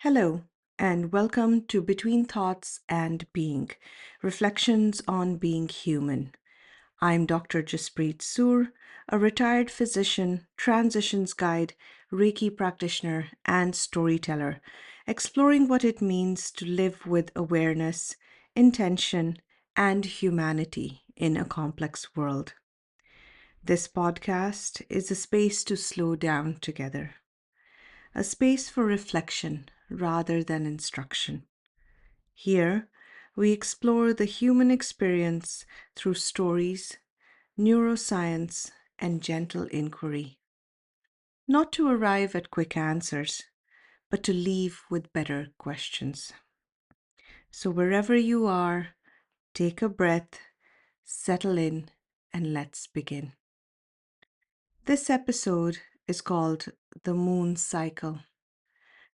Hello, and welcome to Between Thoughts and Being Reflections on Being Human. I'm Dr. Jaspreet Soor, a retired physician, transitions guide, Reiki practitioner, and storyteller, exploring what it means to live with awareness, intention, and humanity in a complex world. This podcast is a space to slow down together, a space for reflection rather than instruction. Here, we explore the human experience through stories, neuroscience, and gentle inquiry. Not to arrive at quick answers, but to leave with better questions. So, wherever you are, take a breath, settle in, and let's begin. This episode is called The Moon Cycle: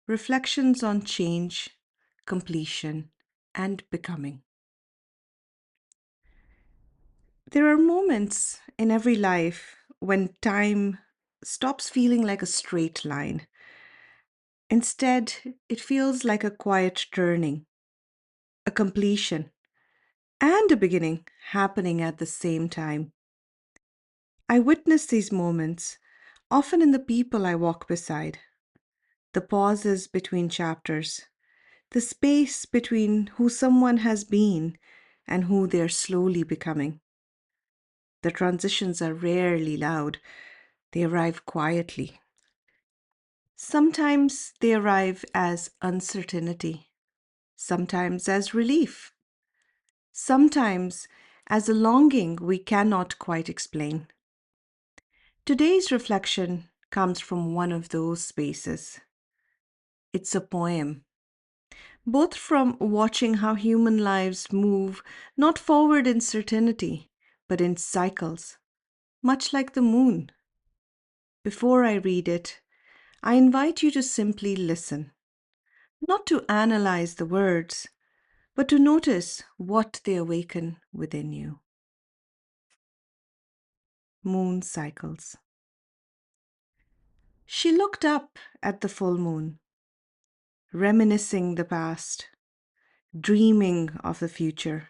Reflections on Change, Completion, and Becoming. There are moments in every life when time stops feeling like a straight line. Instead, it feels like a quiet turning, a completion, and a beginning happening at the same time. I witness these moments often in the people I walk beside, the pauses between chapters, the space between who someone has been and who they're slowly becoming. The transitions are rarely loud, they arrive quietly. Sometimes they arrive as uncertainty, sometimes as relief, sometimes as a longing we cannot quite explain. Today's reflection comes from one of those spaces. It's a poem, both from watching how human lives move not forward in certainty, but in cycles, much like the moon. Before I read it, I invite you to simply listen, not to analyze the words, but to notice what they awaken within you. Moon cycles. She looked up at the full moon, reminiscing the past, dreaming of the future.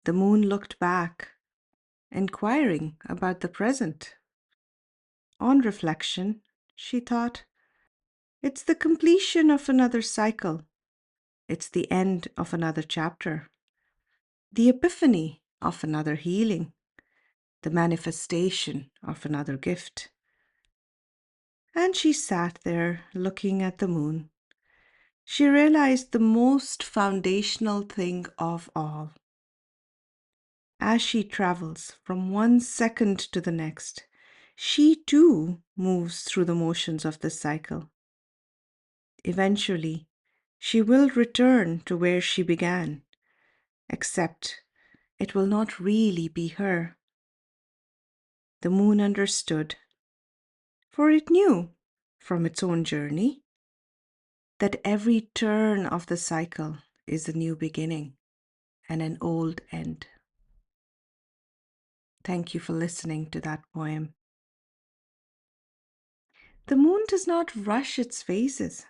The moon looked back, inquiring about the present. On reflection, she thought, it's the completion of another cycle. It's the end of another chapter, the epiphany of another healing, the manifestation of another gift. And she sat there looking at the moon. She realized the most foundational thing of all. As she travels from one second to the next, she too moves through the motions of the cycle. Eventually, she will return to where she began, except it will not really be her. The moon understood, for it knew from its own journey that every turn of the cycle is a new beginning and an old end. Thank you for listening to that poem. The moon does not rush its phases.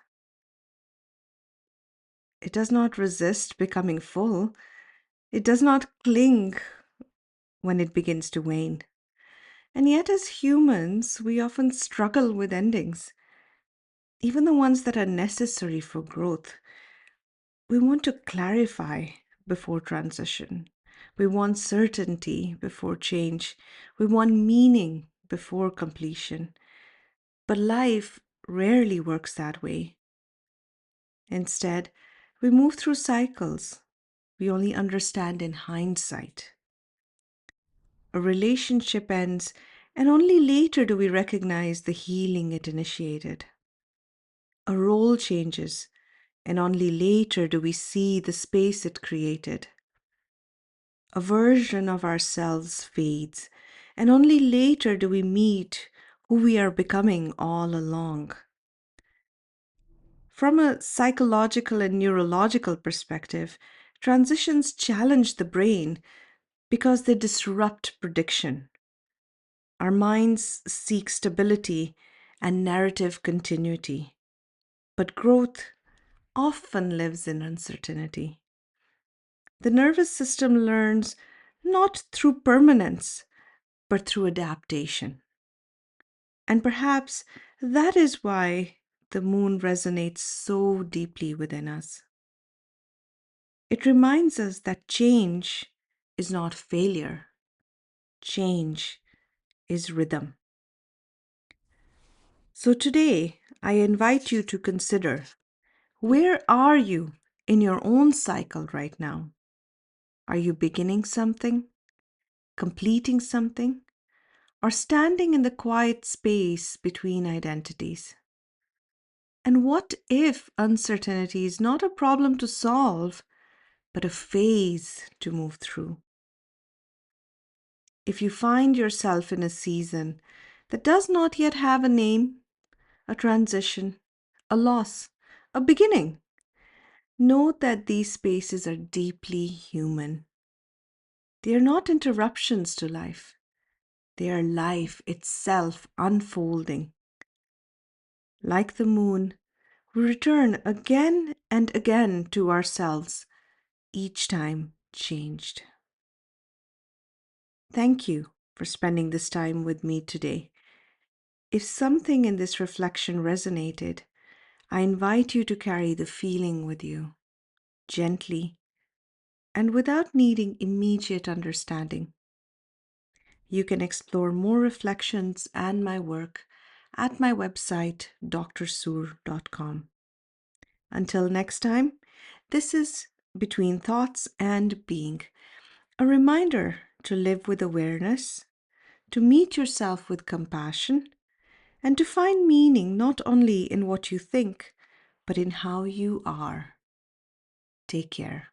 It does not resist becoming full. It does not cling when it begins to wane. And yet, as humans, we often struggle with endings, even the ones that are necessary for growth. We want to clarify before transition. We want certainty before change. We want meaning before completion. But life rarely works that way. Instead, we move through cycles we only understand in hindsight. A relationship ends, and only later do we recognize the healing it initiated. A role changes, and only later do we see the space it created. A version of ourselves fades, and only later do we meet who we are becoming all along. From a psychological and neurological perspective, transitions challenge the brain because they disrupt prediction. Our minds seek stability and narrative continuity, but growth often lives in uncertainty. The nervous system learns not through permanence, but through adaptation. And perhaps that is why the moon resonates so deeply within us. It reminds us that change is not failure, change is rhythm. So today, I invite you to consider, where are you in your own cycle right now? Are you beginning something, completing something, or standing in the quiet space between identities? And what if uncertainty is not a problem to solve, but a phase to move through? If you find yourself in a season that does not yet have a name, a transition, a loss, a beginning, note that these spaces are deeply human. They are not interruptions to life, they are life itself unfolding. Like the moon, we return again and again to ourselves, each time changed. Thank you for spending this time with me today. If something in this reflection resonated, I invite you to carry the feeling with you, gently and without needing immediate understanding. You can explore more reflections and my work at my website, drsoor.com. Until next time, this is Between Thoughts and Being, a reminder to live with awareness, to meet yourself with compassion, and to find meaning not only in what you think, but in how you are. Take care.